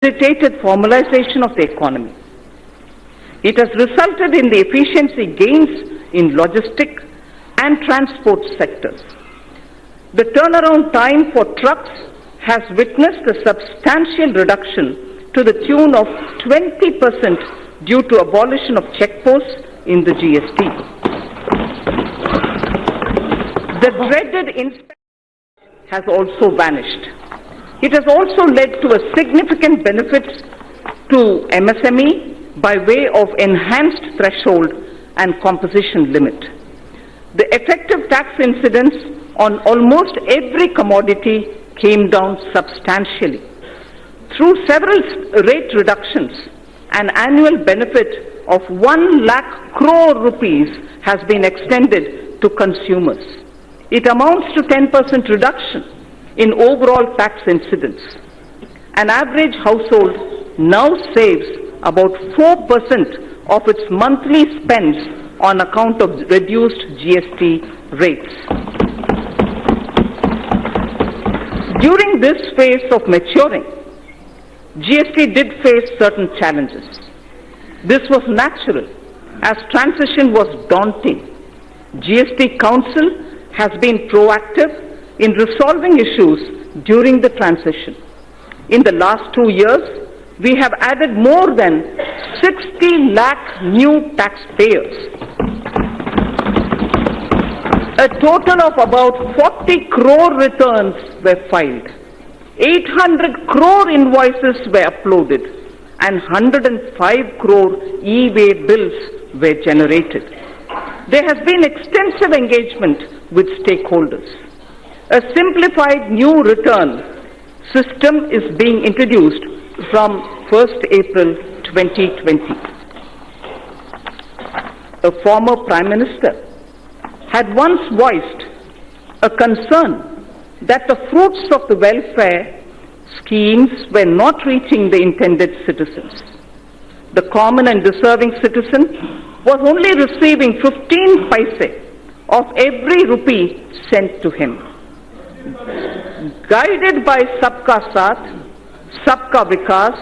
facilitated formalization of the economy. It has resulted in the efficiency gains in logistic and transport sectors. The turnaround time for trucks has witnessed a substantial reduction to the tune of 20% due to abolition of checkposts in the GST. The dreaded inspection has also vanished. It has also led to a significant benefit to MSME by way of enhanced threshold and composition limit. The effective tax incidence on almost every commodity came down substantially. Through several rate reductions, an annual benefit of 1 lakh crore rupees has been extended to consumers. It amounts to 10% reduction in overall tax incidence. An average household now saves about 4% of its monthly spends on account of reduced GST rates. During this phase of maturing, GST did face certain challenges. This was natural as transition was daunting. GST Council has been proactive in resolving issues during the transition. In the last 2 years, we have added more than 60 lakh new taxpayers. A total of about 40 crore returns were filed. 800 crore invoices were uploaded and 105 crore e-way bills were generated. There has been extensive engagement with stakeholders. A simplified new return system is being introduced from 1st April 2020. A former Prime Minister had once voiced a concern that the fruits of the welfare schemes were not reaching the intended citizens. The common and deserving citizen was only receiving 15 paise of every rupee sent to him. Guided by Sabka Saath, Sabka Vikas,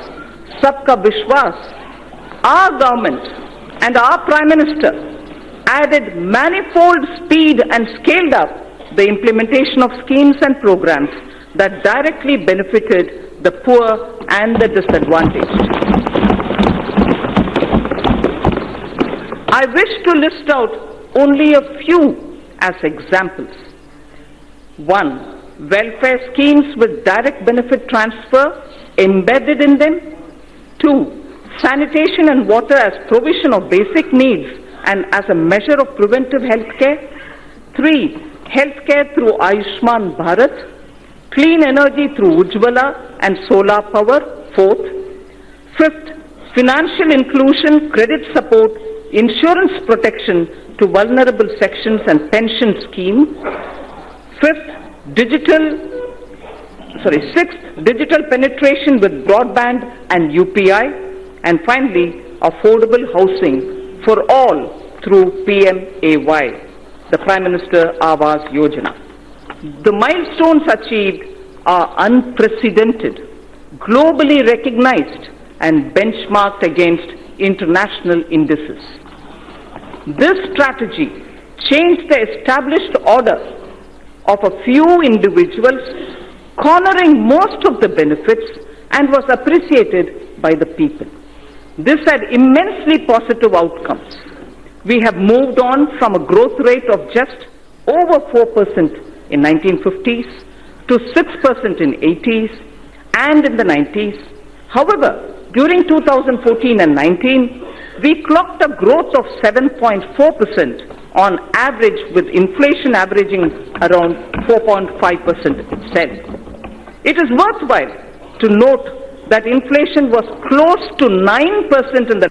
Sabka Vishwas, our government and our Prime Minister added manifold speed and scaled up the implementation of schemes and programs that directly benefited the poor and the disadvantaged. I wish to list out only a few as examples. 1. Welfare schemes with direct benefit transfer embedded in them. 2. Sanitation and water as provision of basic needs and as a measure of preventive health care. 3. Healthcare through Ayushman Bharat. Clean energy through Ujjwala and solar power. 4th. 5th. Financial inclusion, credit support, insurance protection to vulnerable sections and pension scheme. 6th, digital penetration with broadband and UPI, and finally, affordable housing for all through PMAY, the Prime Minister Awas Yojana. The milestones achieved are unprecedented, globally recognized, and benchmarked against international indices. This strategy changed the established order of a few individuals, cornering most of the benefits, and was appreciated by the people. This had immensely positive outcomes. We have moved on from a growth rate of just over 4% in 1950s to 6% in 80s and in the 90s. However, during 2014 and 19, we clocked a growth of 7.4% on average, with inflation averaging around 4.5% itself. It is worthwhile to note that inflation was close to 9% in the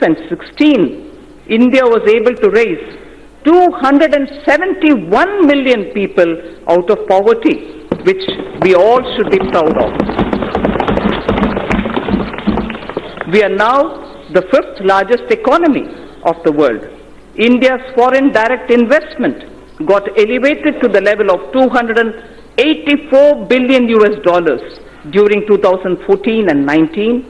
and 16, India was able to raise 271 million people out of poverty which we all should be proud of. We are now the 5th largest economy of the world. India's foreign direct investment got elevated to the level of 284 billion US dollars during 2014 and 19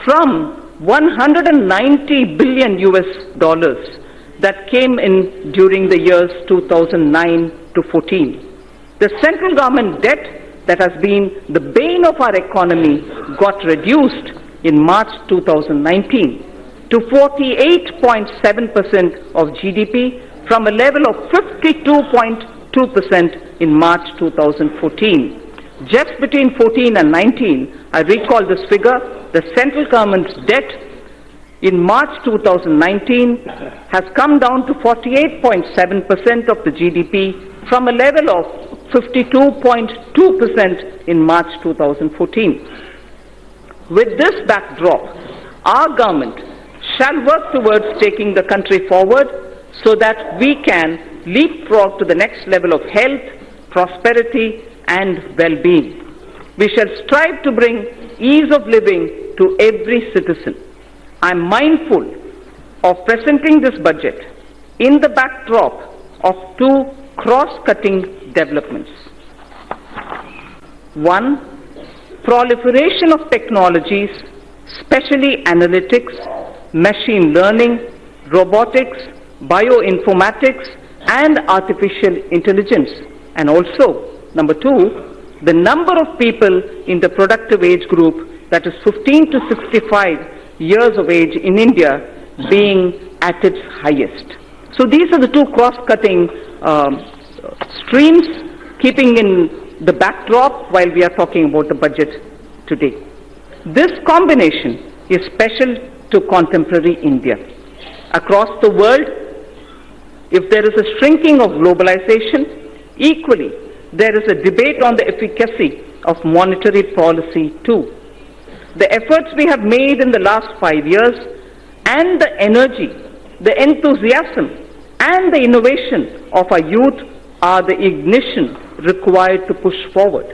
from 190 billion US dollars that came in during the years 2009 to 14. The central government debt that has been the bane of our economy got reduced in March 2019 to 48.7% of GDP from a level of 52.2% in March 2014. Just between 14 and 19, I recall this figure, the central government's debt in March 2019 has come down to 48.7% of the GDP from a level of 52.2% in March 2014. With this backdrop, our government shall work towards taking the country forward so that we can leapfrog to the next level of health, prosperity, and well-being. We shall strive to bring ease of living to every citizen. I am mindful of presenting this budget in the backdrop of two cross-cutting developments. One, proliferation of technologies, especially analytics, machine learning, robotics, bioinformatics, and artificial intelligence. And also, number two, the number of people in the productive age group, that is 15 to 65 years of age in India, being at its highest. So these are the two cross-cutting streams, keeping in the backdrop while we are talking about the budget today. This combination is special to contemporary India. Across the world, if there is a shrinking of globalization, equally there is a debate on the efficacy of monetary policy too. The efforts we have made in the last 5 years and the energy, the enthusiasm and the innovation of our youth are the ignition required to push forward.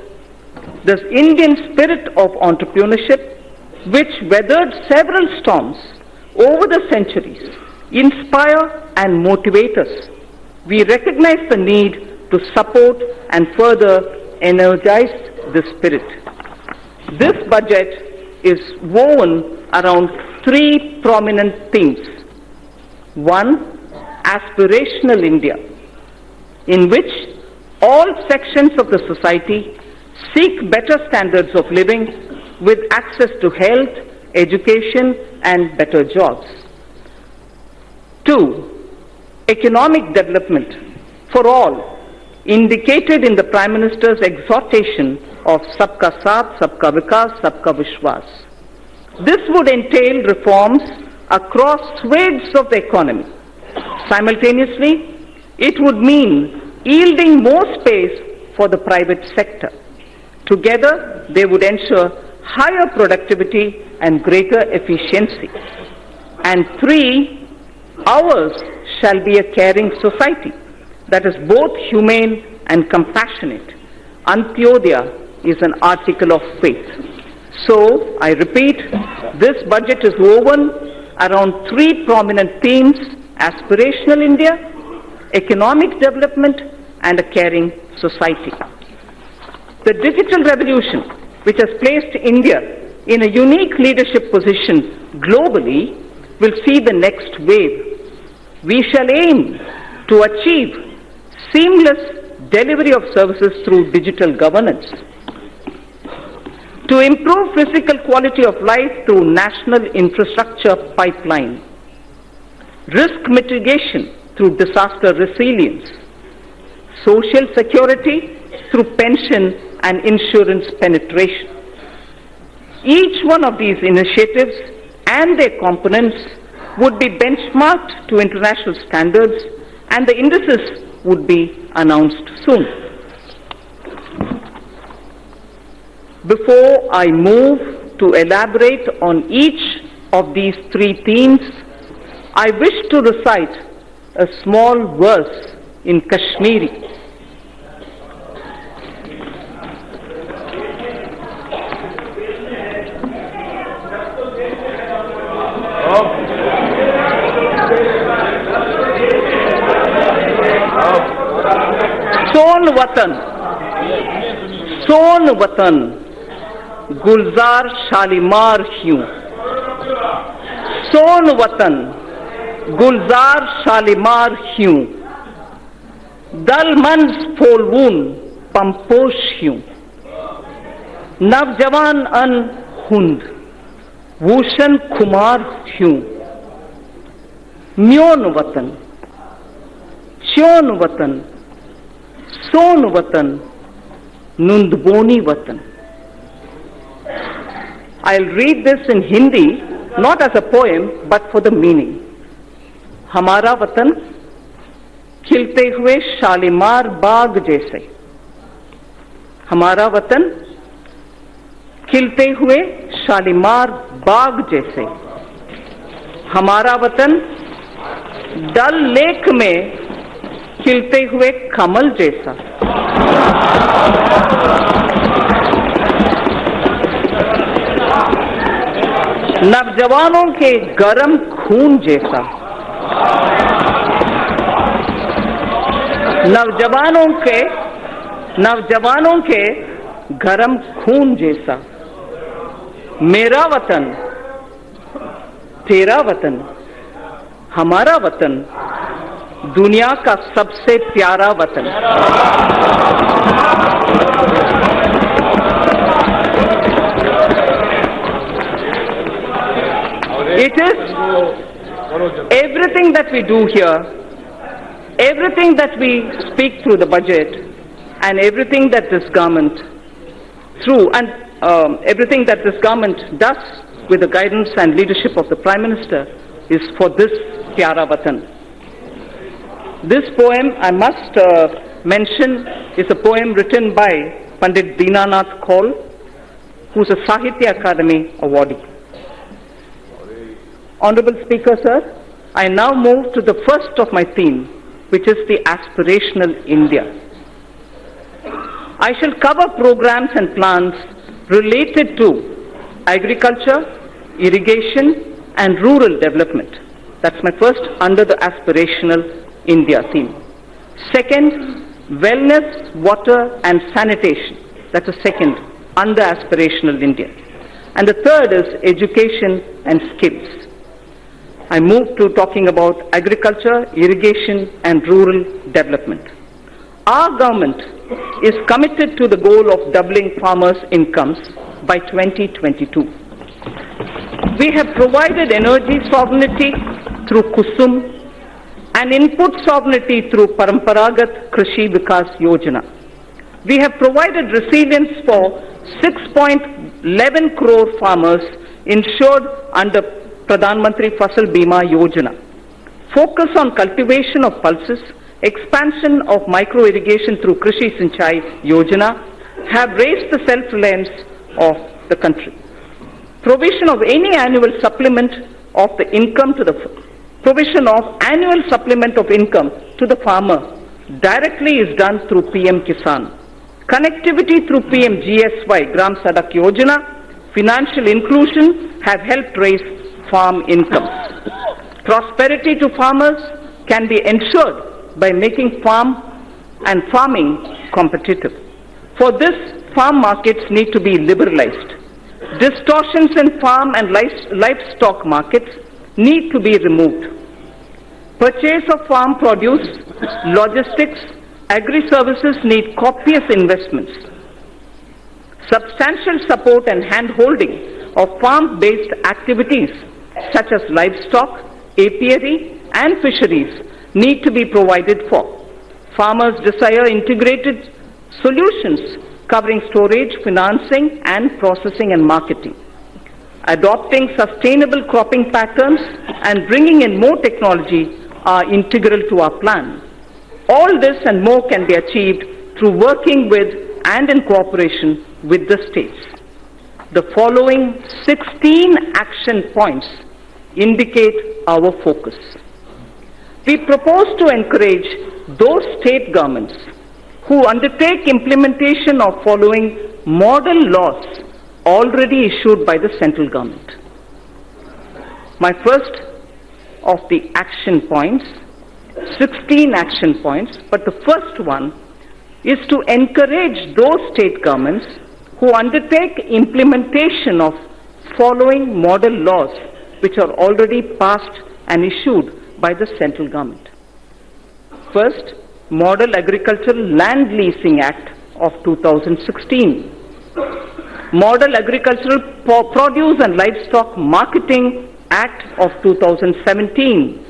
This Indian spirit of entrepreneurship, which weathered several storms over the centuries, inspire and motivate us. We recognize the need to support and further energize this spirit. This budget is woven around three prominent themes. One, aspirational India, in which all sections of the society seek better standards of living with access to health, education, and better jobs. Two, economic development for all, indicated in the Prime Minister's exhortation of Sabka Saath, Sabka Vikas, Sabka Vishwas. This would entail reforms across swathes of the economy. Simultaneously, it would mean yielding more space for the private sector. Together, they would ensure higher productivity and greater efficiency. And three, ours shall be a caring society that is both humane and compassionate. Antyodaya is an article of faith. So, I repeat, this budget is woven around three prominent themes: aspirational India, economic development, and a caring society. The digital revolution, which has placed India in a unique leadership position globally, will see the next wave. We shall aim to achieve seamless delivery of services through digital governance, to improve physical quality of life through national infrastructure pipeline, risk mitigation through disaster resilience, social security through pension and insurance penetration. Each one of these initiatives and their components would be benchmarked to international standards, and the indices would be announced soon. Before I move to elaborate on each of these three themes, I wish to recite a small verse in Kashmiri. वतन, सोन वतन, गुलजार शालीमार ह्यूं। सोन वतन, गुलजार शालीमार ह्यूं। दलमन फोलवून पंपोश ह्यूं। नवजवान अन हुंद, भूषण कुमार ह्यूं। म्योन वतन, च्योन वतन, सोन वतन, नुंदबोनी वतन. I'll read this in Hindi, not as a poem, but for the meaning. हमारा वतन खिलते हुए शालीमार बाग जैसे. हमारा वतन खिलते हुए शालीमार बाग जैसे. हमारा वतन डल लेक में खिलते हुए कमल जैसा. नवजवानों के गर्म खून जैसा. नवजवानों के गर्म खून जैसा. मेरा वतन, तेरा वतन, हमारा वतन, दुनिया का सबसे प्यारा वतन. It is everything that we do here, everything that we speak through the budget, and everything that this government everything that this government does with the guidance and leadership of the Prime Minister is for this Pyara Watan. This poem, I must mention, is a poem written by Pandit Dinanath Kaul, who is a Sahitya Akademi awardee. Honorable Speaker, sir, I now move to the first of my theme, which is the aspirational India. I shall cover programs and plans related to agriculture, irrigation, and rural development. That's my first under the aspirational India theme. Second, wellness, water, and sanitation. That's the second under aspirational India. And the third is education and skills. I move to talking about agriculture, irrigation, and rural development. Our government is committed to the goal of doubling farmers' incomes by 2022. We have provided energy sovereignty through Kusum and input sovereignty through Paramparagat Krishi Vikas Yojana. We have provided resilience for 6.11 crore farmers insured under Pradhan Mantri Fasal Bima Yojana. Focus on cultivation of pulses, expansion of micro irrigation through Krishi Sinchai Yojana have raised the self-reliance of the country. Provision of any annual supplement of the income to the farmer directly is done through PM Kisan. Connectivity through PM GSY Gram Sadak Yojana, financial inclusion have helped raise farm incomes. Prosperity to farmers can be ensured by making farming competitive. For this, farm markets need to be liberalized. Distortions in farm and livestock markets need to be removed. Purchase of farm produce, logistics, agri-services need copious investments. Substantial support and hand-holding of farm-based activities such as livestock, apiary, and fisheries need to be provided for. Farmers desire integrated solutions covering storage, financing, and processing and marketing. Adopting sustainable cropping patterns and bringing in more technology are integral to our plan. All this and more can be achieved through working with and in cooperation with the states. The following 16 action points indicate our focus. We propose to encourage those state governments who undertake implementation of following model laws already issued by the central government. My first of the action points, 16 action points, but the first one is to encourage those state governments who undertake implementation of following model laws which are already passed and issued by the central government. First, Model Agricultural Land Leasing Act of 2016. Model Agricultural Produce and Livestock Marketing Act of 2017.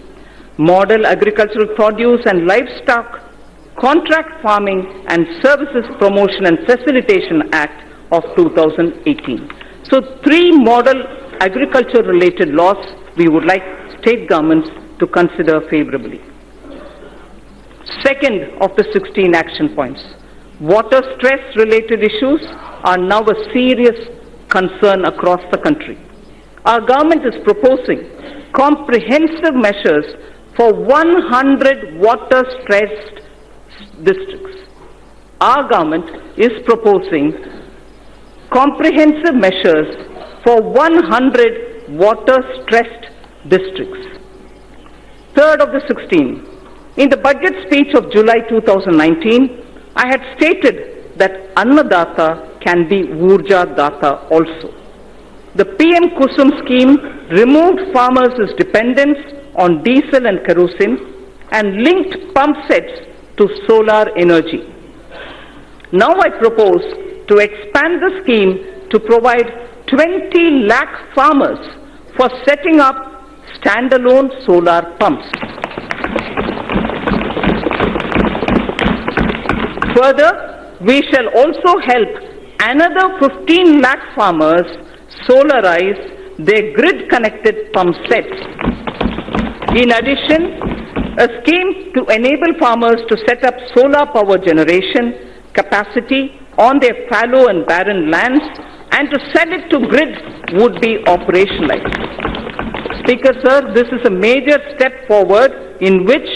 Model Agricultural Produce and Livestock Contract Farming and Services Promotion and Facilitation Act of 2018. So 3 model agriculture related laws we would like state governments to consider favorably. Second of the 16 action points, water stress related issues are now a serious concern across the country. Our government is proposing comprehensive measures for 100 water stressed districts. Our government is proposing comprehensive measures for 100 water stressed districts. Third of the 16, in the budget speech of July 2019, I had stated that Annadata can be Urja Data also. The PM Kusum scheme removed farmers' dependence on diesel and kerosene and linked pump sets to solar energy. Now I propose to expand the scheme to provide 20 lakh farmers for setting up standalone solar pumps. Further, we shall also help another 15 lakh farmers solarize their grid-connected pump sets. In addition, a scheme to enable farmers to set up solar power generation capacity on their fallow and barren lands and to sell it to grid would be operationalized. Speaker, sir, this is a major step forward in which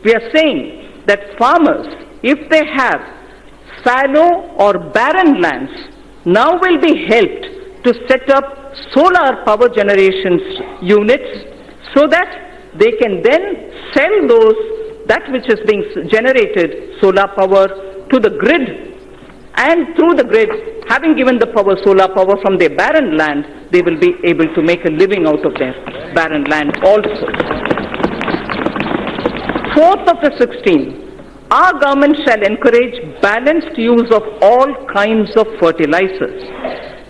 we are saying that farmers, if they have fallow or barren lands, now will be helped to set up solar power generation units so that they can then sell that which is being generated, solar power, to the grid. And through the grid, having given the solar power from their barren land, they will be able to make a living out of their barren land also. Fourth of the 16, our government shall encourage balanced use of all kinds of fertilizers,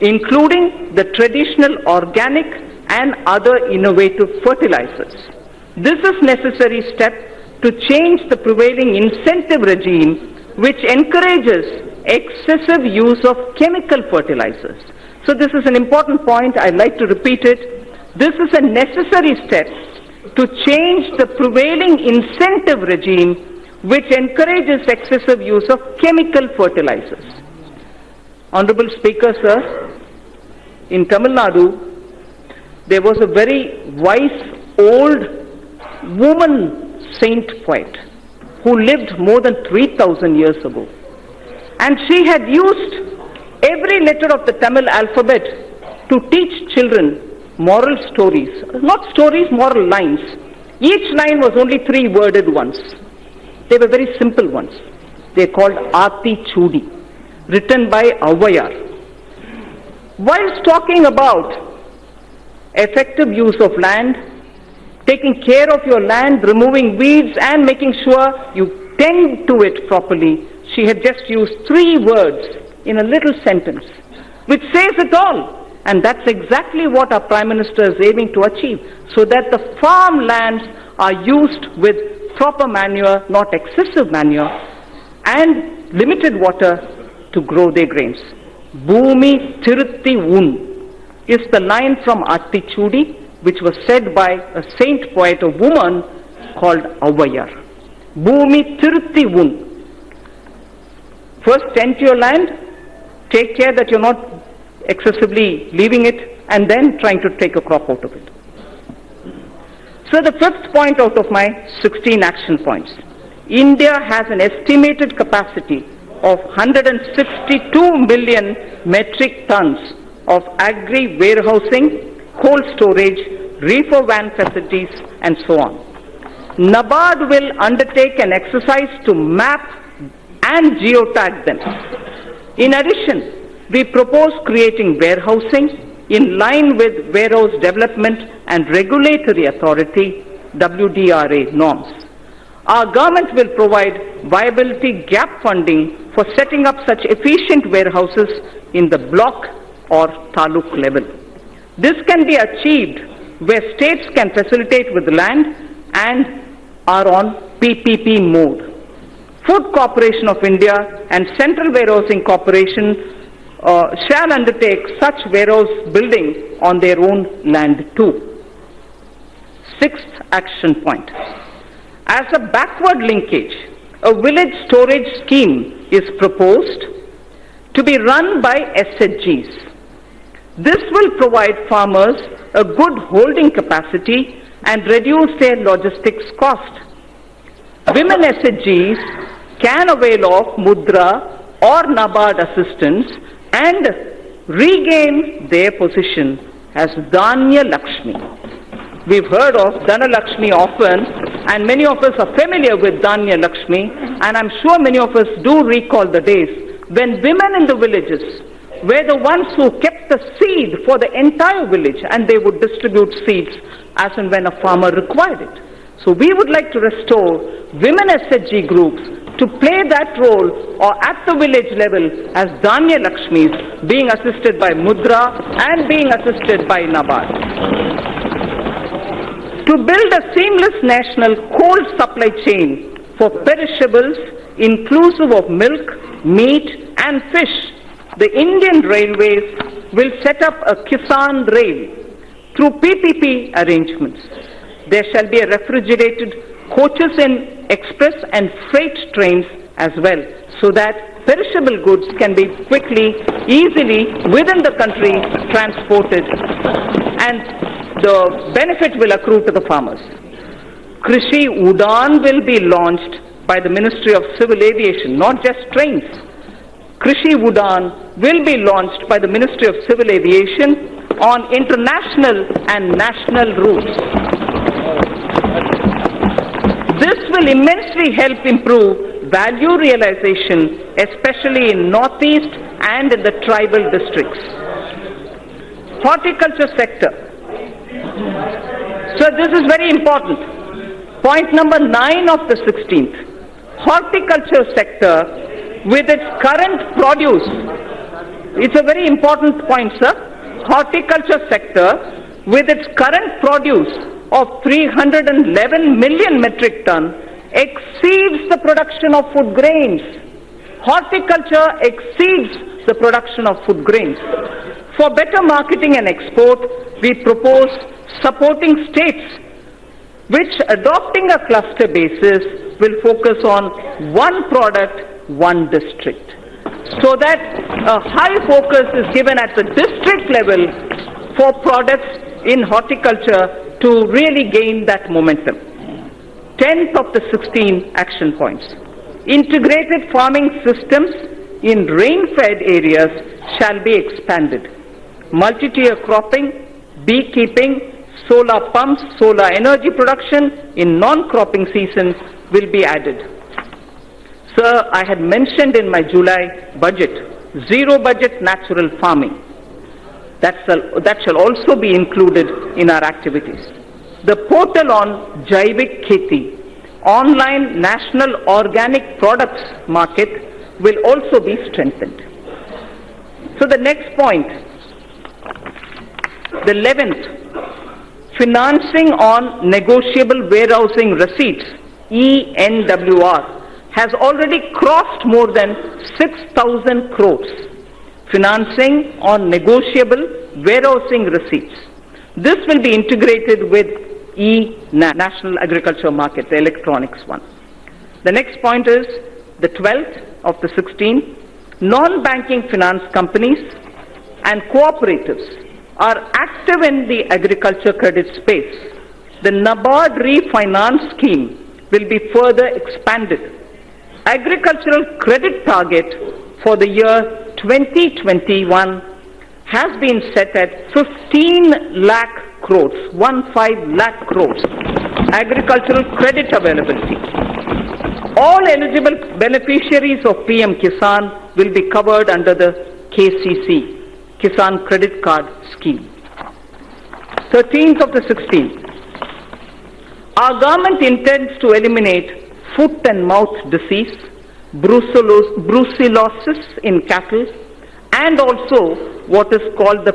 including the traditional organic and other innovative fertilizers. This is a necessary step to change the prevailing incentive regime which encourages excessive use of chemical fertilizers. So this is an important point. I'd like to repeat it. This is a necessary step to change the prevailing incentive regime which encourages excessive use of chemical fertilizers. Honorable Speaker, sir, in Tamil Nadu, there was a very wise old woman saint poet who lived more than 3,000 years ago. And she had used every letter of the Tamil alphabet to teach children moral stories. Not stories, moral lines. Each line was only 3 worded ones. They were very simple ones. They are called Aati Chudi, written by Avvayar. Whilst talking about effective use of land, taking care of your land, removing weeds and making sure you tend to it properly, she had just used 3 words in a little sentence, which says it all. And that's exactly what our Prime Minister is aiming to achieve, so that the farmlands are used with proper manure, not excessive manure, and limited water to grow their grains. Bhumi Tirutti Un is the line from Attichudi, which was said by a saint poet, a woman called Avvayar. Bhumi Tirutti Un. First, tend to your land, take care that you're not excessively leaving it, and then trying to take a crop out of it. So the 5th point out of my 16 action points. India has an estimated capacity of 162 million metric tons of agri warehousing, cold storage, reefer van facilities, and so on. NABARD will undertake an exercise to map and geotag them. In addition, we propose creating warehousing in line with Warehouse Development and Regulatory Authority WDRA norms. Our government will provide viability gap funding for setting up such efficient warehouses in the block or taluk level. This can be achieved where states can facilitate with land and are on PPP mode. Food Corporation of India and Central Warehousing Corporation shall undertake such warehouse building on their own land too. Sixth action point. As a backward linkage, a village storage scheme is proposed to be run by SHGs. This will provide farmers a good holding capacity and reduce their logistics cost. Women SHGs can avail of Mudra or NABARD assistance and regain their position as Dhanya Lakshmi. We've heard of Dhana Lakshmi often, and many of us are familiar with Dhanya Lakshmi, and I'm sure many of us do recall the days when women in the villages were the ones who kept the seed for the entire village, and they would distribute seeds as and when a farmer required it. So we would like to restore women SHG groups to play that role or at the village level as Dhanya Lakshmis, being assisted by Mudra and being assisted by NABARD. To build a seamless national cold supply chain for perishables inclusive of milk, meat and fish, the Indian Railways will set up a Kisan Rail through PPP arrangements. There shall be a refrigerated coaches in express and freight trains as well, so that perishable goods can be quickly, easily within the country transported, and the benefit will accrue to the farmers. Krishi Udan will be launched by the Ministry of Civil Aviation, not just trains. Krishi Udan will be launched by the Ministry of Civil Aviation on international and national routes. This will immensely help improve value realization, especially in Northeast and in the tribal districts. Horticulture sector. So this is very important. Point number 9 of the 16th. Horticulture sector with its current produce. It's a very important point, sir. Horticulture sector with its current produce of 311 million metric ton exceeds the production of food grains. Horticulture exceeds the production of food grains. For better marketing and export, we propose supporting states which, adopting a cluster basis, will focus on one product, one district, so that a high focus is given at the district level for products in horticulture to really gain that momentum. 10th of the 16 action points. Integrated farming systems in rain-fed areas shall be expanded. Multi-tier cropping, beekeeping, solar pumps, solar energy production in non-cropping season will be added. Sir, I had mentioned in my July budget, zero budget natural farming. That shall also be included in our activities. The portal on Jaivik Kheti, online national organic products market, will also be strengthened. So the next point, the 11th, financing on negotiable warehousing receipts, ENWR, has already crossed more than 6,000 crores. Financing on negotiable warehousing receipts. This will be integrated with National Agriculture Market, the electronics one. The next point is the 12th of the 16th. Non-banking finance companies and cooperatives are active in the agriculture credit space. The NABARD refinance scheme will be further expanded. Agricultural credit target for the year 2021 has been set at 15 lakh crores, 15 lakh crores, agricultural credit availability. All eligible beneficiaries of PM Kisan will be covered under the KCC, Kisan Credit Card Scheme. 13th of the 16th. Our government intends to eliminate foot and mouth disease, brucellosis in cattle, and also what is called the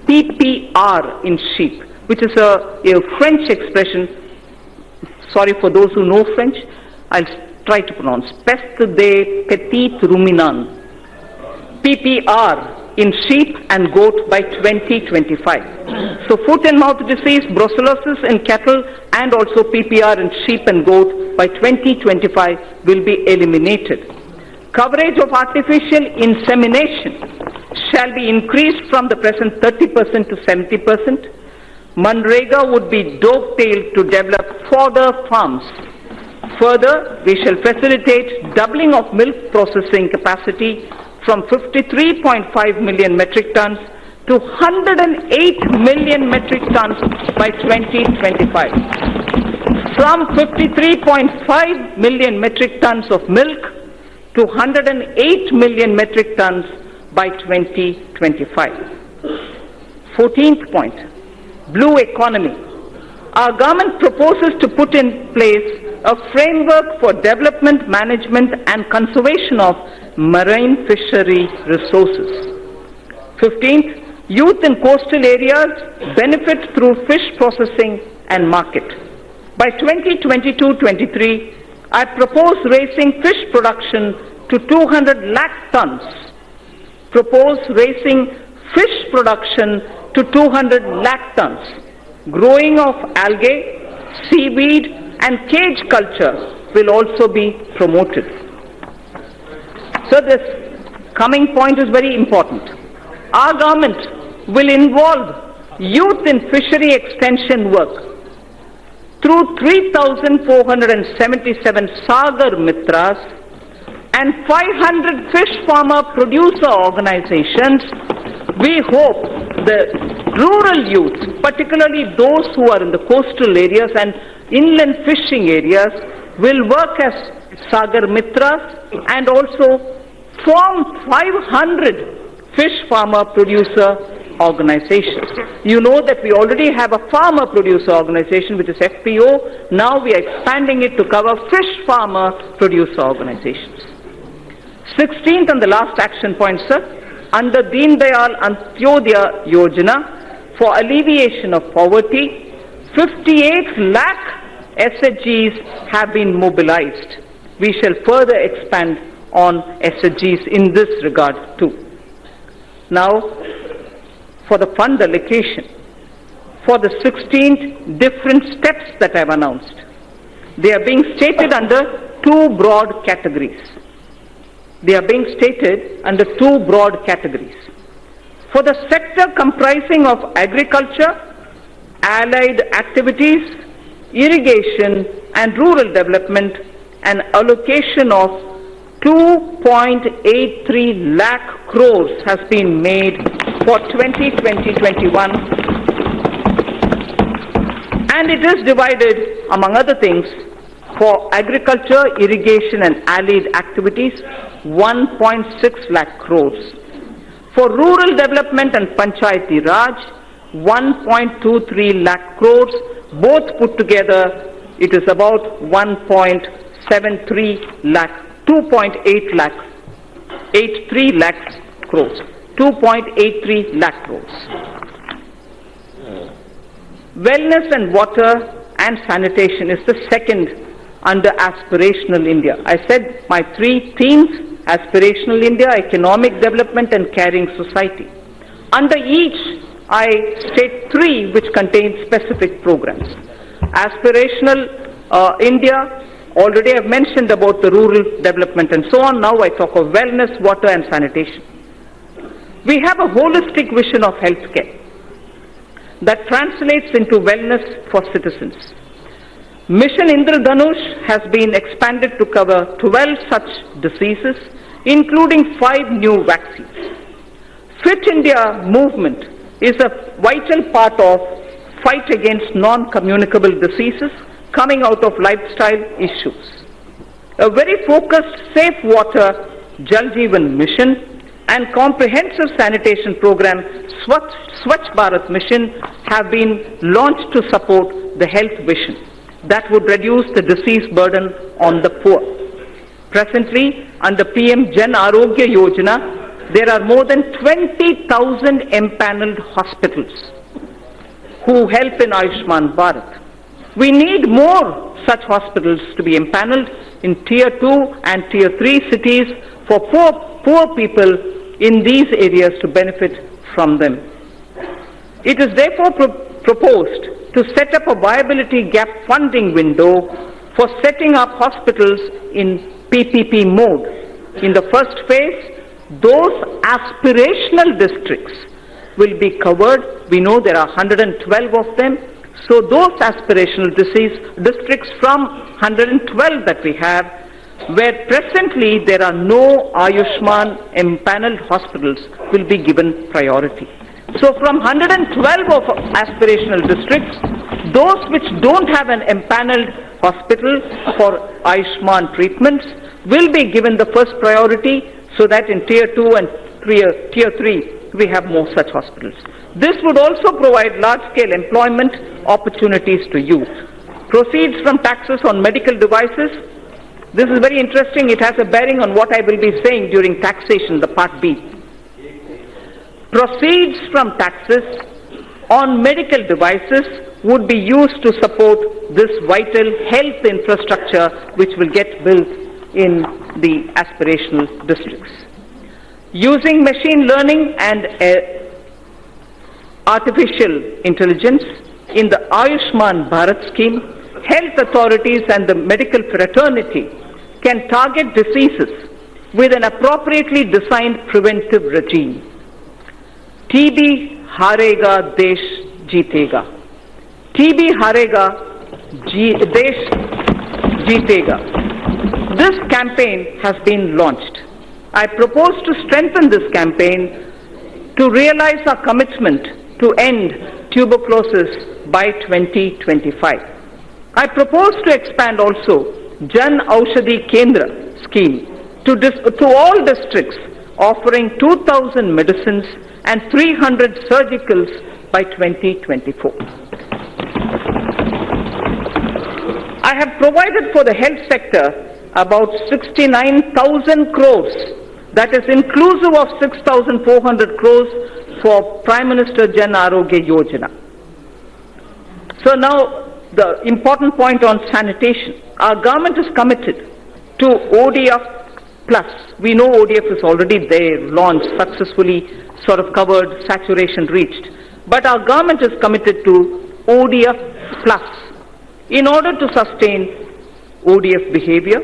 PPR in sheep, which is a French expression. Sorry for those who know French, I'll try to pronounce. Peste des petits ruminants. PPR in sheep and goat by 2025. So foot and mouth disease, brucellosis in cattle, and also PPR in sheep and goat by 2025 will be eliminated. Coverage of artificial insemination shall be increased from the present 30% to 70%. Manrega would be dovetailed to develop fodder farms. Further, we shall facilitate doubling of milk processing capacity from 53.5 million metric tons to 108 million metric tons by 2025. From 53.5 million metric tons of milk to 108 million metric tons by 2025. 14th point, blue economy. Our government proposes to put in place a framework for development, management and conservation of marine fishery resources. 15th, youth in coastal areas benefit through fish processing and market. By 2022-23, I propose raising fish production to 200 lakh tons. Propose raising fish production to 200 lakh tons. Growing of algae, seaweed and cage culture will also be promoted. So this coming point is very important. Our government will involve youth in fishery extension work through 3,477 Sagar Mitras and 500 fish farmer producer organizations. We hope the rural youth, particularly those who are in the coastal areas and inland fishing areas, will work as Sagar Mitras and also form 500 fish farmer producer organizations. You know that we already have a farmer producer organization, which is FPO. Now we are expanding it to cover fish farmer producer organizations. 16th and the last action point, sir. Under Deen Dayal Antyodaya Yojana for alleviation of poverty, 58 lakh SHGs have been mobilized. We shall further expand on SHGs in this regard too. Now, for the fund allocation, for the 16 different steps that I have announced, they are being stated under two broad categories. They are being stated under two broad categories. For the sector comprising of agriculture, allied activities, irrigation and rural development, an allocation of 2.83 lakh crores has been made for 2020-21, and it is divided, among other things, for agriculture, irrigation and allied activities, 1.6 lakh crores. For rural development and Panchayati Raj, 1.23 lakh crores. Both put together, it is about 1.73 lakh, 2.8 lakh, 83 lakh crores. 2.83 lakh crores. Wellness and water and sanitation is the second under Aspirational India. I said my three themes: Aspirational India, Economic Development and Caring Society. Under each, I state three which contain specific programs. Aspirational India, already I have mentioned about the rural development and so on. Now I talk of wellness, water and sanitation. We have a holistic vision of healthcare that translates into wellness for citizens. Mission Indradhanush has been expanded to cover 12 such diseases, including 5 new vaccines. Fit India movement is a vital part of fight against non-communicable diseases coming out of lifestyle issues. A very focused safe water Jal Jeevan mission and comprehensive sanitation program Swachh Bharat mission have been launched to support the health vision that would reduce the disease burden on the poor. Presently, under PM Jan Arogya Yojana, there are more than 20,000 empaneled hospitals who help in Ayushman Bharat. We need more such hospitals to be empaneled in Tier 2 and Tier 3 cities for poor people in these areas to benefit from them. It is therefore proposed to set up a viability gap funding window for setting up hospitals in PPP mode. In the first phase, those aspirational districts will be covered. We know there are 112 of them. So those aspirational districts from 112 that we have, where presently there are no Ayushman empaneled hospitals, will be given priority. So from 112 of aspirational districts, those which don't have an empaneled hospital for Ayushman treatments will be given the first priority, so that in Tier 2 and Tier 3 we have more such hospitals. This would also provide large-scale employment opportunities to youth. Proceeds from taxes on medical devices. This is very interesting. It has a bearing on what I will be saying during taxation, the Part B. Proceeds from taxes on medical devices would be used to support this vital health infrastructure which will get built in the aspirational districts. Using machine learning and artificial intelligence in the Ayushman Bharat scheme, health authorities and the medical fraternity can target diseases with an appropriately designed preventive regime. TB harega, desh jeetega. TB harega, desh jeetega. This campaign has been launched. I propose to strengthen this campaign to realize our commitment to end tuberculosis by 2025. I propose to expand also Jan Aushadhi Kendra scheme to all districts, offering 2,000 medicines and 300 surgicals by 2024. I have provided for the health sector about 69,000 crores. That is inclusive of 6,400 crores for Prime Minister Jan Arogya Yojana. So now the important point on sanitation. Our government is committed to ODF Plus. We know ODF is already there, launched, successfully sort of covered, saturation reached. But our government is committed to ODF Plus in order to sustain ODF behavior,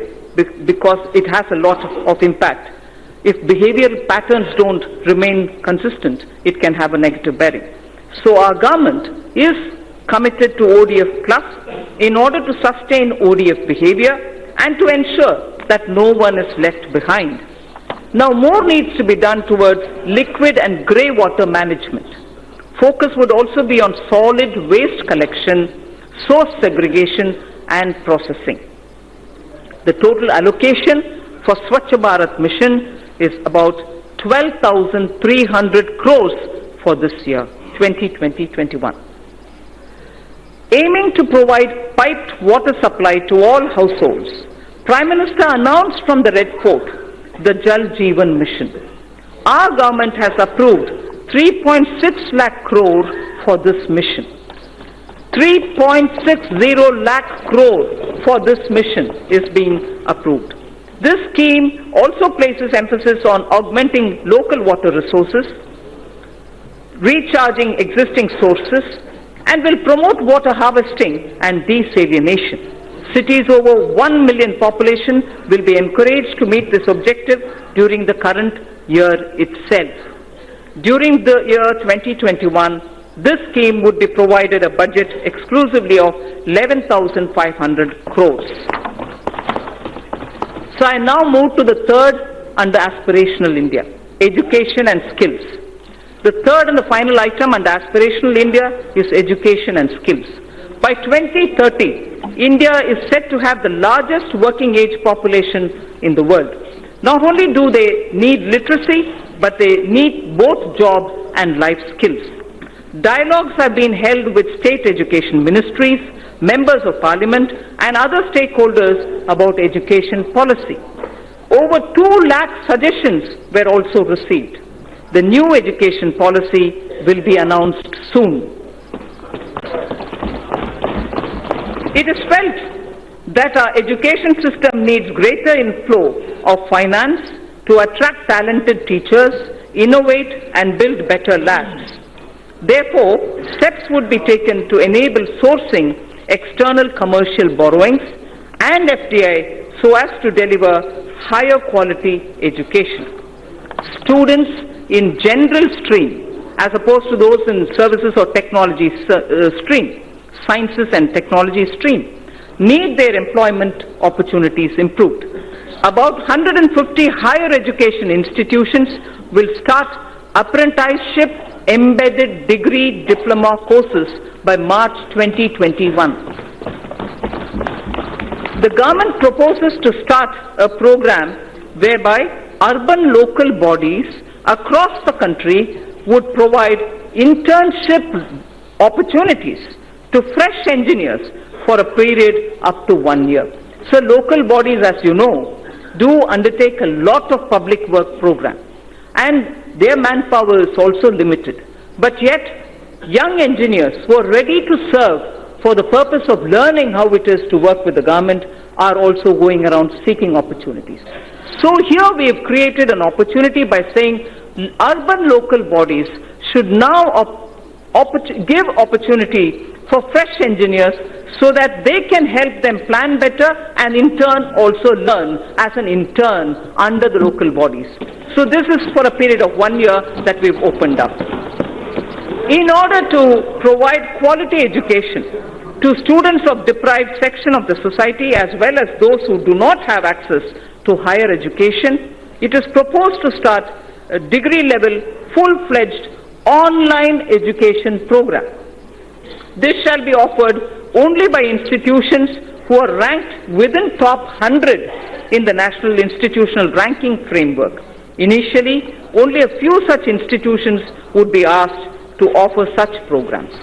because it has a lot of impact. If behavioral patterns don't remain consistent, it can have a negative bearing. So our government is committed to ODF Plus in order to sustain ODF behavior and to ensure that no one is left behind. Now more needs to be done towards liquid and grey water management. Focus would also be on solid waste collection, source segregation and processing. The total allocation for Swachh Bharat mission is about 12,300 crores for this year, 2020-21. Aiming to provide piped water supply to all households, Prime Minister announced from the Red Fort the Jal Jeevan mission. Our government has approved 3.6 lakh crore for this mission. 3.60 lakh crore for this mission is being approved. This scheme also places emphasis on augmenting local water resources, recharging existing sources, and will promote water harvesting and desalination. Cities over 1 million population will be encouraged to meet this objective during the current year itself. During the year 2021, this scheme would be provided a budget exclusively of 11,500 crores. So I now move to the third under Aspirational India, education and skills. The third and the final item under Aspirational India is education and skills. By 2030, India is set to have the largest working age population in the world. Not only do they need literacy, but they need both jobs and life skills. Dialogues have been held with state education ministries, members of parliament, and other stakeholders about education policy. Over 2 lakh suggestions were also received. The new education policy will be announced soon. It is felt that our education system needs greater inflow of finance to attract talented teachers, innovate and build better labs. Therefore, steps would be taken to enable sourcing external commercial borrowings and FDI so as to deliver higher quality education. Students in general stream, as opposed to those in services or technology stream, sciences and technology stream, need their employment opportunities improved. About 150 higher education institutions will start apprenticeship embedded degree diploma courses by March 2021. The government proposes to start a program whereby urban local bodies across the country would provide internship opportunities to fresh engineers for a period up to 1 year. So local bodies, as you know, do undertake a lot of public work program, and their manpower is also limited. But yet, young engineers who are ready to serve for the purpose of learning how it is to work with the government are also going around seeking opportunities. So here we have created an opportunity by saying urban local bodies should now give opportunity for fresh engineers so that they can help them plan better and in turn also learn as an intern under the local bodies. So this is for a period of 1 year that we've opened up. In order to provide quality education to students of deprived section of the society as well as those who do not have access to higher education, it is proposed to start a degree-level, full-fledged online education program. This shall be offered only by institutions who are ranked within top 100 in the National Institutional Ranking Framework. Initially, only a few such institutions would be asked to offer such programs.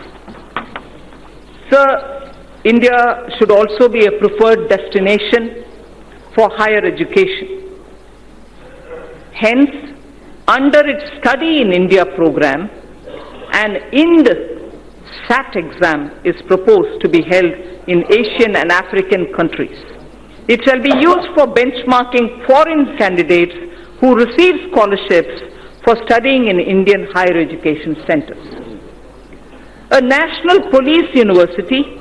Sir, India should also be a preferred destination for higher education. Hence, under its Study in India program, an IND SAT exam is proposed to be held in Asian and African countries. It shall be used for benchmarking foreign candidates who receive scholarships for studying in Indian higher education centers. A National Police University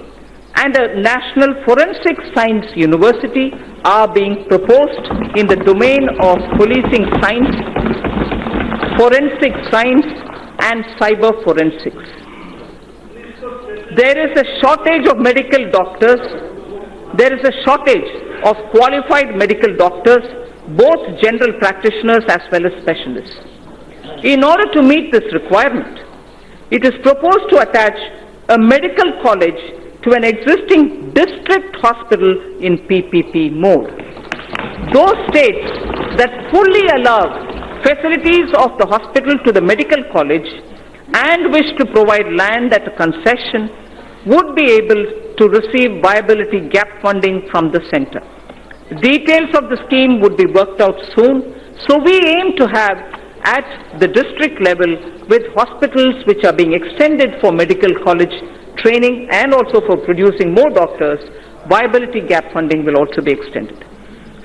and a National Forensic Science University are being proposed in the domain of policing science, forensic science and cyber forensics. There is a shortage of medical doctors. There is a shortage of qualified medical doctors, both general practitioners as well as specialists. In order to meet this requirement, it is proposed to attach a medical college to an existing district hospital in PPP mode. Those states that fully allow facilities of the hospital to the medical college and wish to provide land at a concession would be able to receive viability gap funding from the center. Details of the scheme would be worked out soon, so we aim to have at the district level with hospitals which are being extended for medical college training and also for producing more doctors, viability gap funding will also be extended.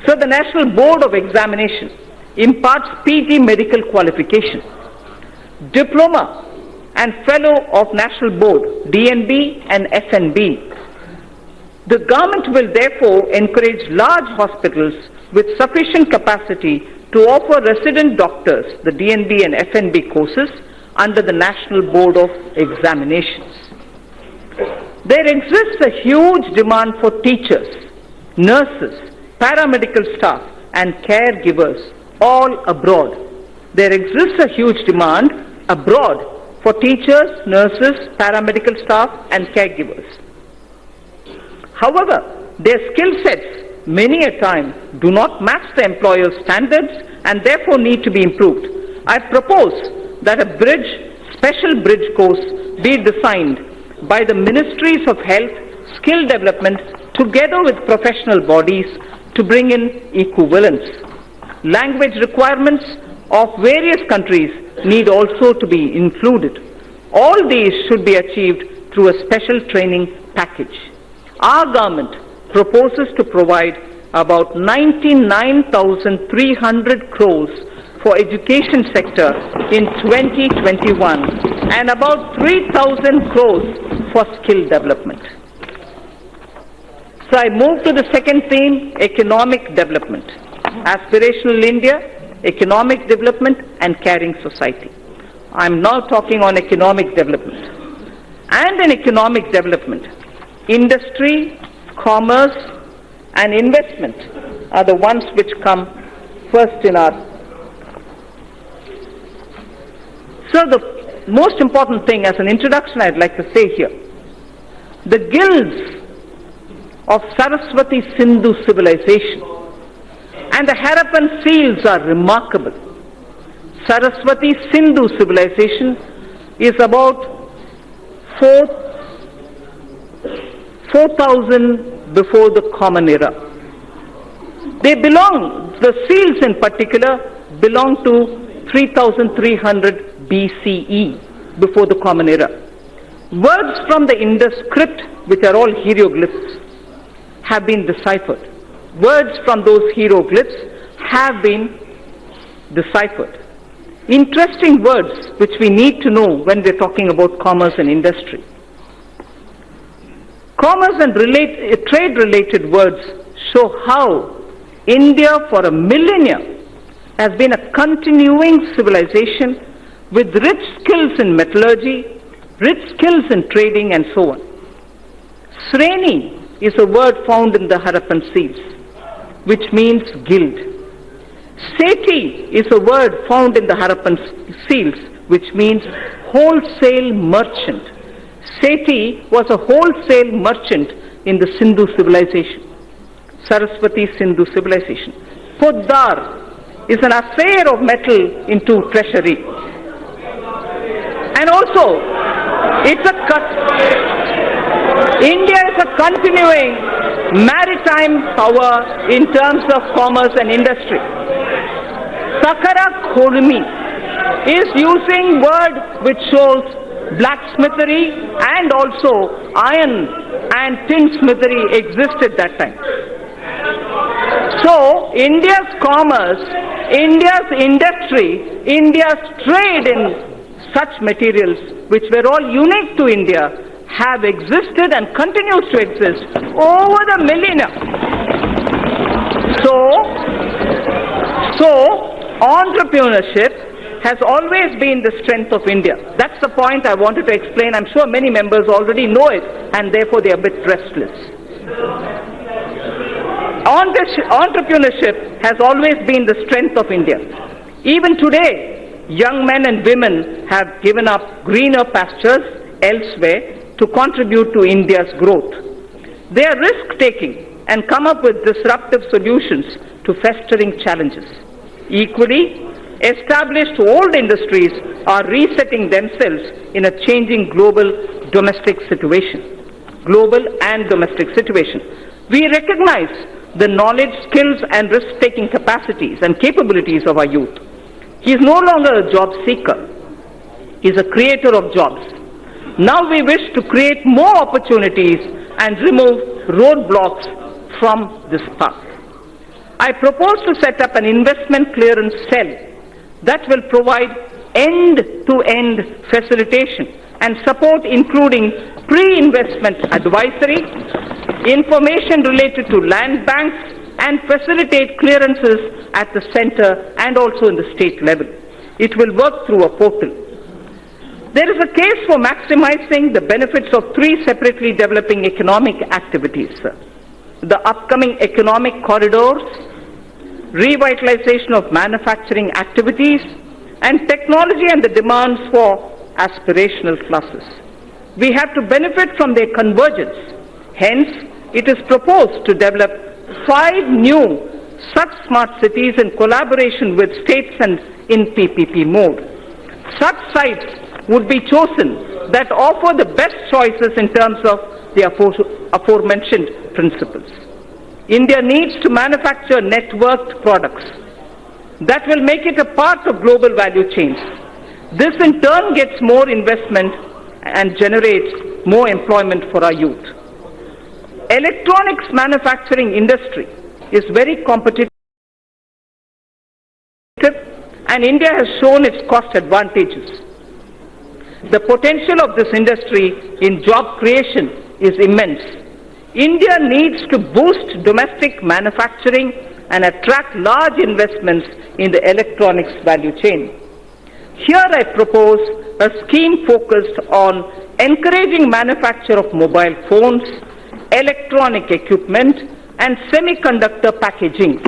So the National Board of Examination imparts PG medical qualification, diploma and fellow of National Board, DNB and FNB. The government will therefore encourage large hospitals with sufficient capacity to offer resident doctors the DNB and FNB courses under the National Board of Examinations. There exists a huge demand for teachers, nurses, paramedical staff and caregivers all abroad. There exists a huge demand abroad for teachers, nurses, paramedical staff and caregivers. However, their skill sets many a time do not match the employer's standards and therefore need to be improved. I propose that a special bridge course be designed by the Ministries of Health, Skill Development together with professional bodies to bring in equivalence. Language requirements of various countries need also to be included. All these should be achieved through a special training package. Our government proposes to provide about 99,300 crores for education sector in 2021 and about 3,000 crores for skill development. So I move to the second theme, economic development. Aspirational India, economic development and caring society. I'm now talking on economic development. And in economic development, industry, commerce and investment are the ones which come first in our. So the most important thing as an introduction I'd like to say here, the guilds of Saraswati Sindhu civilization and the Harappan seals are remarkable. Saraswati Sindhu civilization is about 4,000 before the Common Era. The seals in particular belong to 3,300 BCE, before the Common Era. Words from the Indus script, which are all hieroglyphs, have been deciphered. Words from those hieroglyphs have been deciphered. Interesting words which we need to know when we're talking about commerce and industry. Commerce and trade-related words show how India for a millennia has been a continuing civilization with rich skills in metallurgy, rich skills in trading and so on. Sreni is a word found in the Harappan seals, which means guild. Seti is a word found in the Harappan seals, which means wholesale merchant. Seti was a wholesale merchant in the Sindhu civilization, Saraswati Sindhu civilization. Poddar is an assayer of metal into treasury. And also, India is a continuing maritime power in terms of commerce and industry. Sakara Khurmi is using word which shows blacksmithery and also iron and tinsmithery existed that time. So India's commerce, India's industry, India's trade in such materials which were all unique to India have existed and continues to exist over the millennia. So entrepreneurship has always been the strength of India. That's the point I wanted to explain. I'm sure many members already know it and therefore they are a bit restless. Entrepreneurship has always been the strength of India. Even today, young men and women have given up greener pastures elsewhere to contribute to India's growth. They are risk-taking and come up with disruptive solutions to festering challenges. Equally, established old industries are resetting themselves in a changing global domestic situation. Global and domestic situation. We recognize the knowledge, skills and risk-taking capacities and capabilities of our youth. He is no longer a job seeker. He is a creator of jobs. Now we wish to create more opportunities and remove roadblocks from this path. I propose to set up an investment clearance cell that will provide end-to-end facilitation and support, including pre-investment advisory, information related to land banks, and facilitate clearances at the center and also in the state level. It will work through a portal. There is a case for maximizing the benefits of three separately developing economic activities. The upcoming economic corridors, revitalization of manufacturing activities, and technology and the demands for aspirational classes. We have to benefit from their convergence. Hence, it is proposed to develop 5 new such smart cities in collaboration with states and in PPP mode. Such sites would be chosen that offer the best choices in terms of the aforementioned principles. India needs to manufacture networked products that will make it a part of global value chains. This in turn gets more investment and generates more employment for our youth. Electronics manufacturing industry is very competitive, and India has shown its cost advantages. The potential of this industry in job creation is immense. India needs to boost domestic manufacturing and attract large investments in the electronics value chain. Here I propose a scheme focused on encouraging manufacture of mobile phones, electronic equipment, and semiconductor packaging.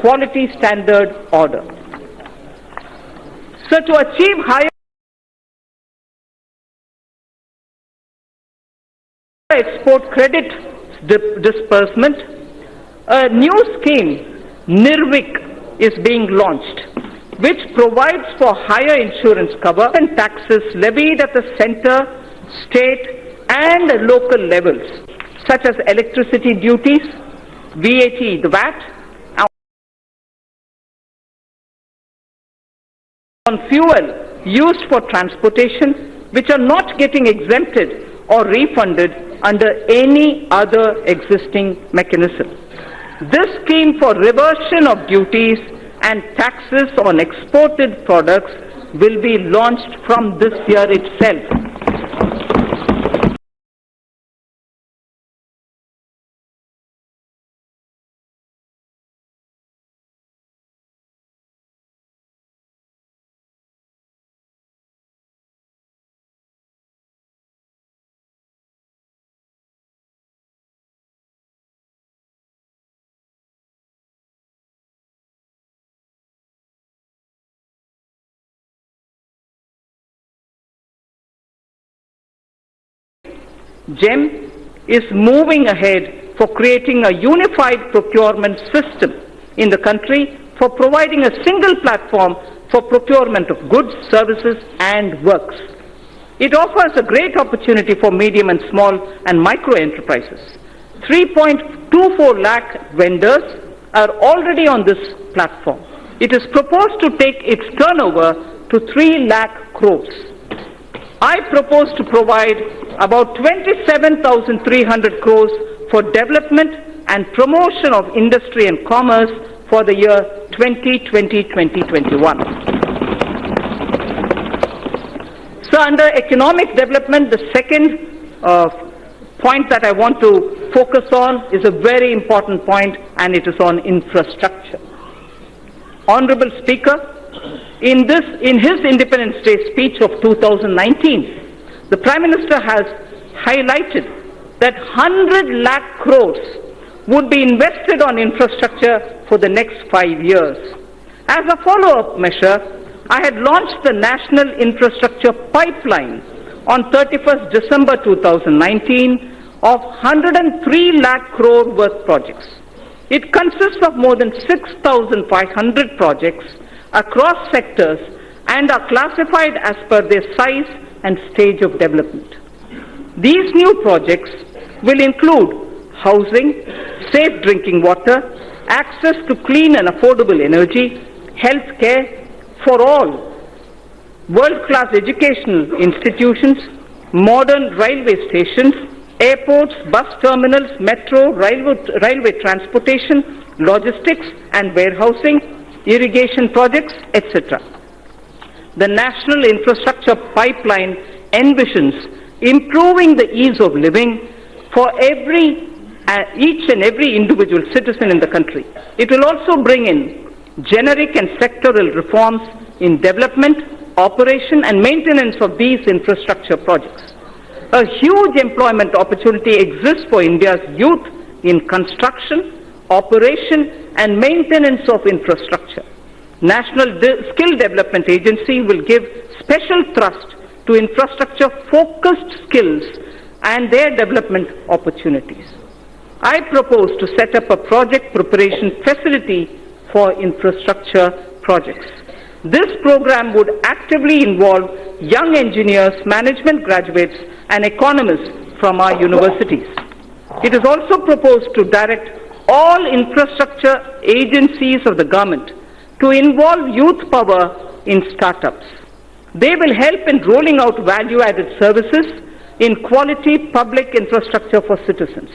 Quality standard order. So to achieve higher export credit disbursement, a new scheme, NIRVIC, is being launched, which provides for higher insurance cover and taxes levied at the center, state and local levels, such as electricity duties, VAT, the VAT, on fuel used for transportation, which are not getting exempted or refunded under any other existing mechanism. This scheme for reversion of duties and taxes on exported products will be launched from this year itself. GEM is moving ahead for creating a unified procurement system in the country for providing a single platform for procurement of goods, services and works. It offers a great opportunity for medium and small and micro enterprises. 3.24 lakh vendors are already on this platform. It is proposed to take its turnover to 3 lakh crores. I propose to provide about 27,300 crores for development and promotion of industry and commerce for the year 2020-2021. So under economic development, the second point that I want to focus on is a very important point, and it is on infrastructure. Honorable Speaker, in his Independence Day speech of 2019, the Prime Minister has highlighted that 100 lakh crores would be invested on infrastructure for the next 5 years. As a follow-up measure, I had launched the National Infrastructure Pipeline on 31st December 2019 of 103 lakh crore worth projects. It consists of more than 6,500 projects across sectors and are classified as per their size and stage of development. These new projects will include housing, safe drinking water, access to clean and affordable energy, health care for all, world-class educational institutions, modern railway stations, airports, bus terminals, metro, railway transportation, logistics and warehousing, irrigation projects, etc. The National Infrastructure Pipeline envisions improving the ease of living for each and every individual citizen in the country. It will also bring in generic and sectoral reforms in development, operation and maintenance of these infrastructure projects. A huge employment opportunity exists for India's youth in construction, operation and maintenance of infrastructure. National Skill Development Agency will give special thrust to infrastructure-focused skills and their development opportunities. I propose to set up a project preparation facility for infrastructure projects. This program would actively involve young engineers, management graduates, and economists from our universities. It is also proposed to direct all infrastructure agencies of the government to involve youth power in startups. They will help in rolling out value-added services in quality public infrastructure for citizens.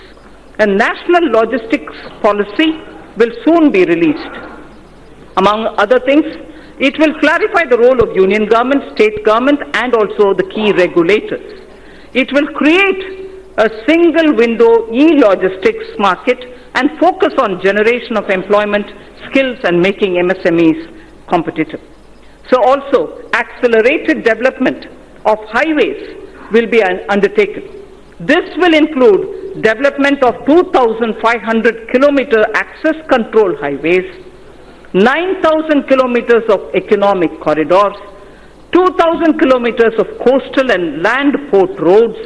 A national logistics policy will soon be released. Among other things, it will clarify the role of union government, state government, and also the key regulators. It will create a single window e-logistics market and focus on generation of employment, skills, and making MSMEs competitive. So also, accelerated development of highways will be undertaken. This will include development of 2,500 kilometer access control highways, 9,000 kilometers of economic corridors, 2,000 kilometers of coastal and land port roads,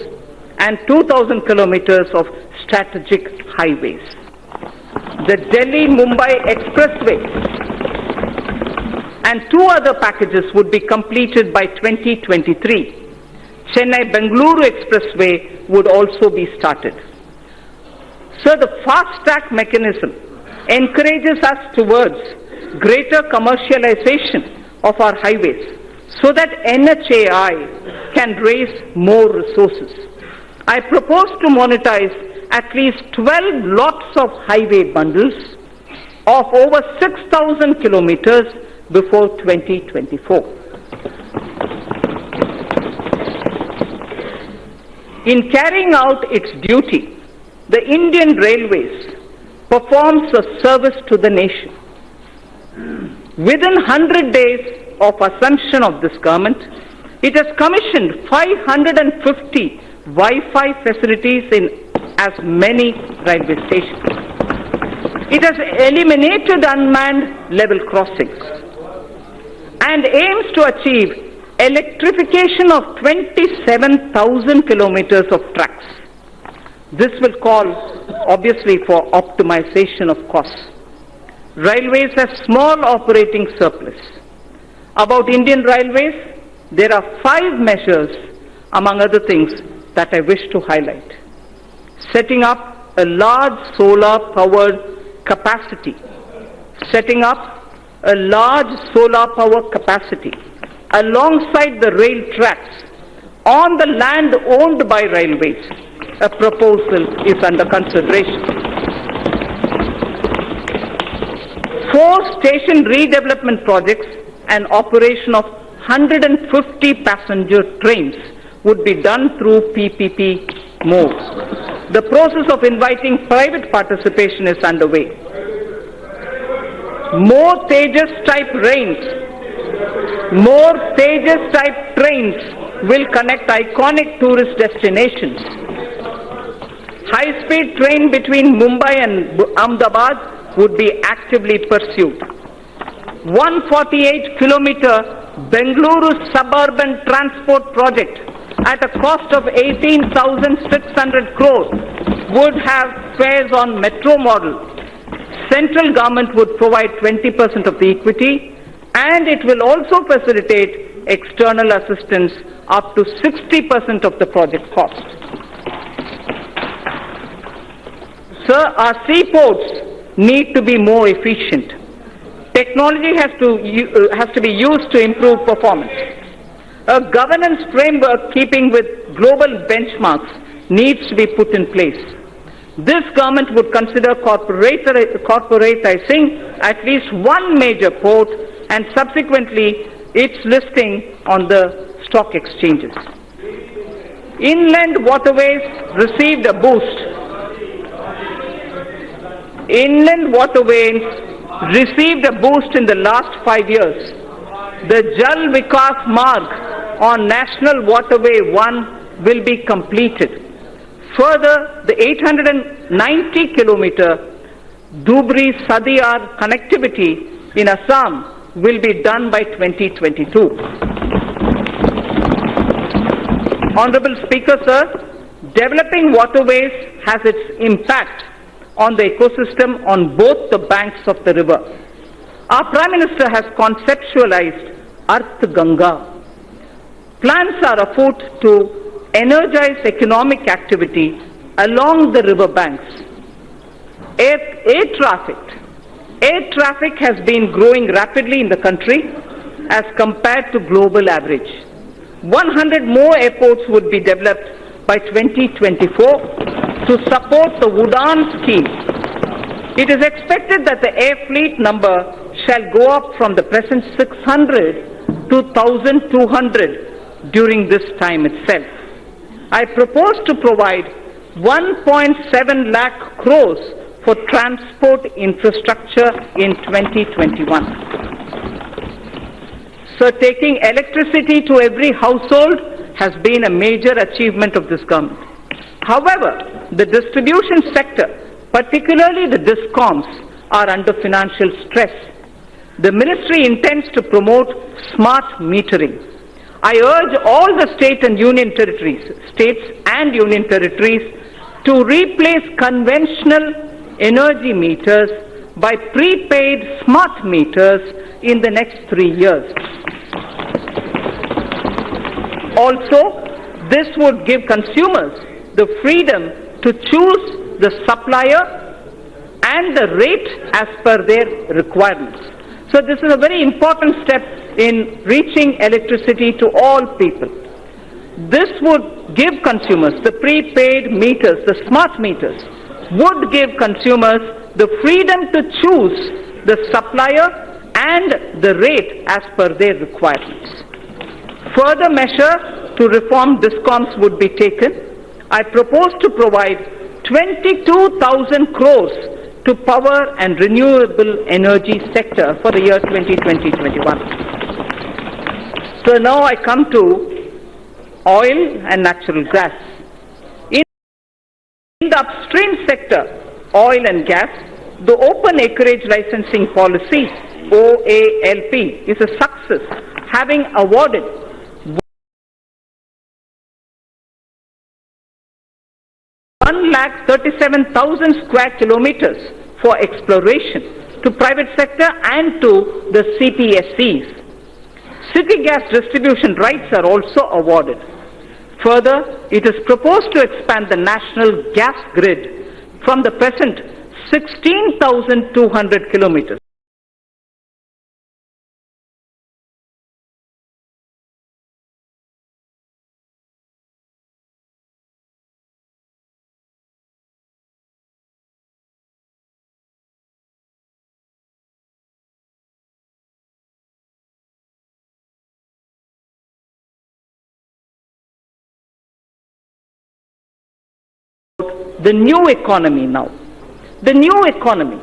and 2,000 kilometers of strategic highways. The Delhi-Mumbai Expressway and two other packages would be completed by 2023. Chennai-Bengaluru Expressway would also be started. So the fast-track mechanism encourages us towards greater commercialization of our highways so that NHAI can raise more resources. I propose to monetize at least 12 lots of highway bundles of over 6,000 kilometers before 2024. In carrying out its duty, the Indian Railways performs a service to the nation. Within 100 days of assumption of this government, it has commissioned 550 Wi-Fi facilities in as many railway stations. It has eliminated unmanned level crossings and aims to achieve electrification of 27,000 kilometers of tracks. This will call, obviously, for optimization of costs. Railways have small operating surplus. About Indian Railways, there are 5 measures, among other things, that I wish to highlight. Setting up a large solar-powered capacity. Setting up a large solar power capacity alongside the rail tracks on the land owned by railways. A proposal is under consideration. 4 station redevelopment projects and operation of 150 passenger trains would be done through PPP mode. The process of inviting private participation is underway. More Tejas type trains will connect iconic tourist destinations. High-speed train between Mumbai and Ahmedabad would be actively pursued. 148-kilometer Bengaluru suburban transport project at a cost of 18,600 crores would have fares on metro model. Central government would provide 20% of the equity, and it will also facilitate external assistance up to 60% of the project cost. Sir, our seaports need to be more efficient. Technology has to be used to improve performance. A governance framework keeping with global benchmarks needs to be put in place. This government would consider corporatizing at least one major port and subsequently its listing on the stock exchanges. Inland waterways received a boost. Inland waterways received a boost in the last 5 years. The Jal Vikas Marg on National Waterway 1 will be completed. Further, the 890-kilometer Dhubri-Sadiyar connectivity in Assam will be done by 2022. Honorable Speaker, sir, developing waterways has its impact on the ecosystem on both the banks of the river. Our Prime Minister has conceptualized Arth Ganga. Plans are afoot to energize economic activity along the river banks. Air traffic has been growing rapidly in the country as compared to global average. 100 more airports would be developed by 2024 to support the UDAN scheme. It is expected that the air fleet number shall go up from the present 600 to 1,200 during this time itself. I propose to provide 1.7 lakh crores for transport infrastructure in 2021. So taking electricity to every household has been a major achievement of this government. However, the distribution sector, particularly the DISCOMs, are under financial stress. The ministry intends to promote smart metering. I urge all the states and union territories to replace conventional energy meters by prepaid smart meters in the next 3 years. Also, this would give consumers the freedom to choose the supplier and the rate as per their requirements. So this is a very important step in reaching electricity to all people. This would give consumers the prepaid meters, the smart meters, would give consumers the freedom to choose the supplier and the rate as per their requirements. Further measure to reform DISCOMs would be taken. I propose to provide 22,000 crores to power and renewable energy sector for the year 2020-21. So now I come to oil and natural gas. In the upstream sector, oil and gas, the open acreage licensing policy, OALP, is a success, having awarded 137,000 square kilometers for exploration to private sector and to the CPSCs. City gas distribution rights are also awarded. Further, it is proposed to expand the national gas grid from the present 16,200 kilometers the new economy now. The new economy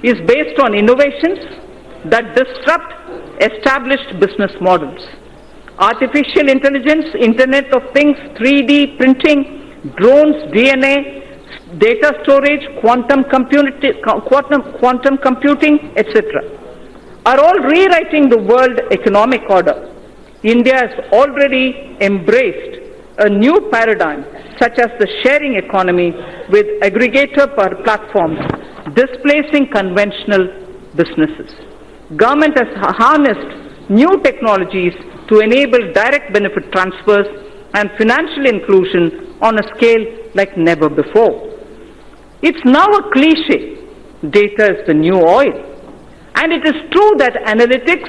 is based on innovations that disrupt established business models. Artificial intelligence, Internet of Things, 3D printing, drones, DNA, data storage, quantum computing, etc., are all rewriting the world economic order. India has already embraced a new paradigm such as the sharing economy with aggregator platforms displacing conventional businesses. Government has harnessed new technologies to enable direct benefit transfers and financial inclusion on a scale like never before. It's now a cliche, data is the new oil. And it is true that analytics,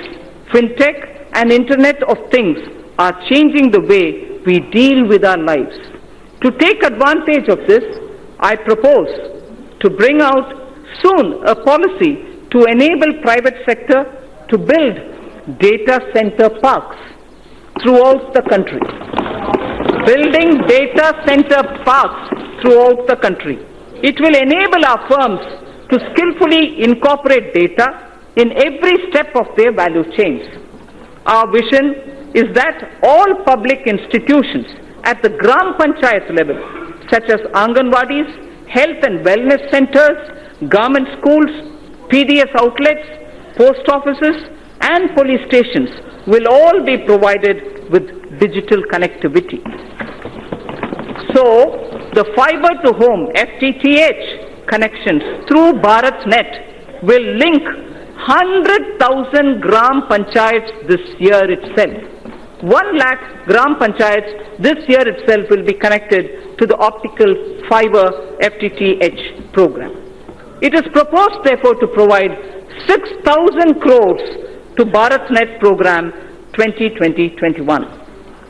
fintech, and Internet of Things are changing the way we deal with our lives. To take advantage of this, I propose to bring out soon a policy to enable private sector to build data center parks throughout the country. Building data center parks throughout the country. It will enable our firms to skillfully incorporate data in every step of their value chains. Our vision is that all public institutions at the Gram Panchayat level, such as Anganwadis, health and wellness centers, government schools, PDS outlets, post offices, and police stations will all be provided with digital connectivity. So, the fiber to home FTTH connections through BharatNet will link 100,000 Gram Panchayats this year itself. 1 lakh Gram Panchayats this year itself will be connected to the optical fiber FTTH program. It is proposed, therefore, to provide 6,000 crores to BharatNet program 2020-21.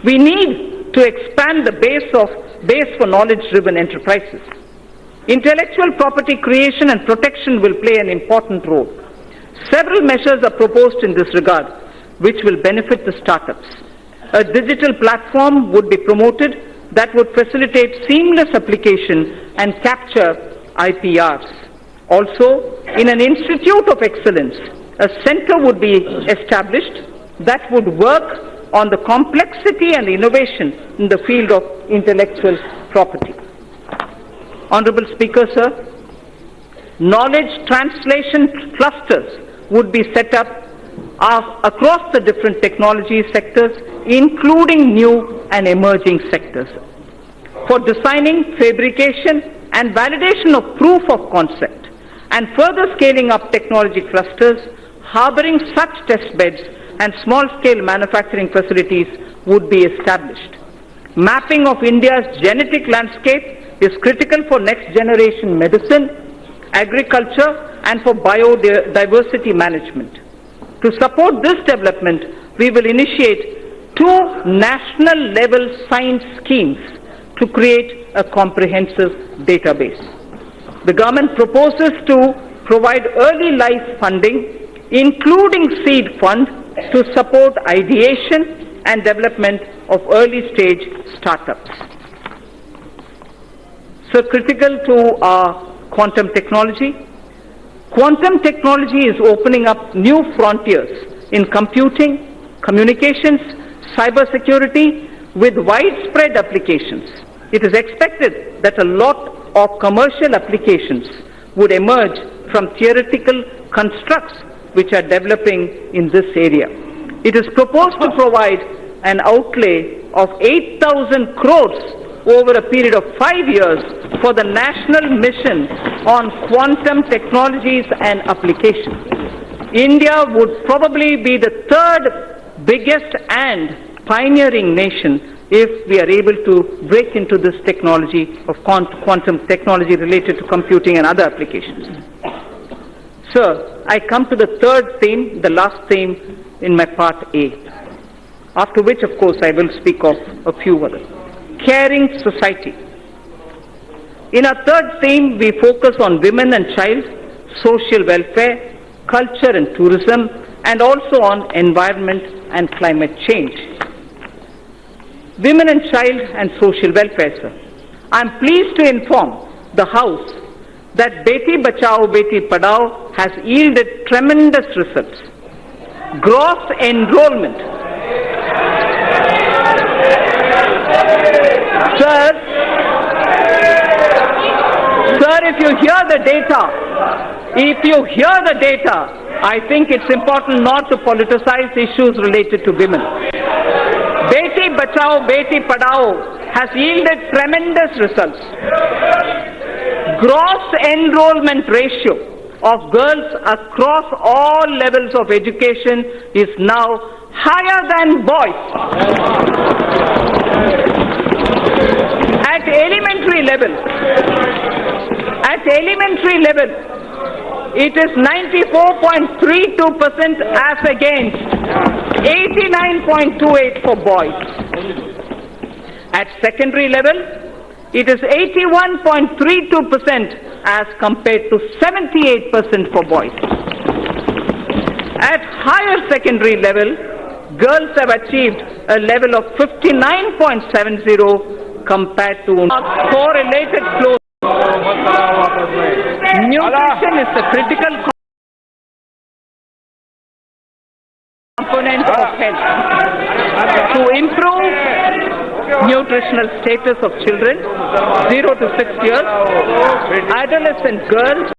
We need to expand the base for knowledge-driven enterprises. Intellectual property creation and protection will play an important role. Several measures are proposed in this regard, which will benefit the startups. A digital platform would be promoted that would facilitate seamless application and capture IPRs. Also, in an institute of excellence, a center would be established that would work on the complexity and innovation in the field of intellectual property. Honorable Speaker, sir, knowledge translation clusters would be set up across the different technology sectors, including new and emerging sectors, for designing, fabrication, and validation of proof of concept, and further scaling up technology clusters, harboring such test beds and small-scale manufacturing facilities would be established. Mapping of India's genetic landscape is critical for next-generation medicine, agriculture, and for biodiversity management. To support this development, we will initiate 2 national-level science schemes to create a comprehensive database. The government proposes to provide early life funding, including seed fund, to support ideation and development of early-stage startups. So critical to our quantum technology. Quantum technology is opening up new frontiers in computing, communications, cybersecurity with widespread applications. It is expected that a lot of commercial applications would emerge from theoretical constructs which are developing in this area. It is proposed to provide an outlay of 8,000 crores over a period of 5 years for the national mission on quantum technologies and applications. India would probably be the 3rd biggest and pioneering nation if we are able to break into this technology of quantum technology related to computing and other applications. Sir, I come to the 3rd theme, the last theme in my part A, after which, of course, I will speak of a few others. Caring society. In our 3rd theme, we focus on women and child, social welfare, culture and tourism, and also on environment and climate change. Women and child and social welfare, sir. I am pleased to inform the House that Beti Bachao, Beti Padhao has yielded tremendous results. Gross enrollment. Sir, Sir, if you hear the data, I think it's important not to politicize issues related to women. Beti Bachao, Beti Padhao has yielded tremendous results. Gross enrollment ratio of girls across all levels of education is now higher than boys. At elementary level, it is 94.32% as against 89.28 for boys. At secondary level, it is 81.32% as compared to 78% for boys. At higher secondary level, girls have achieved a level of 59.70 compared to correlated close. Nutrition is a critical component of health. To improve nutritional status of children 0 to 6 years, adolescent girls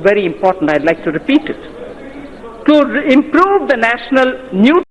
very important. I'd like to repeat it. To improve the national nutrition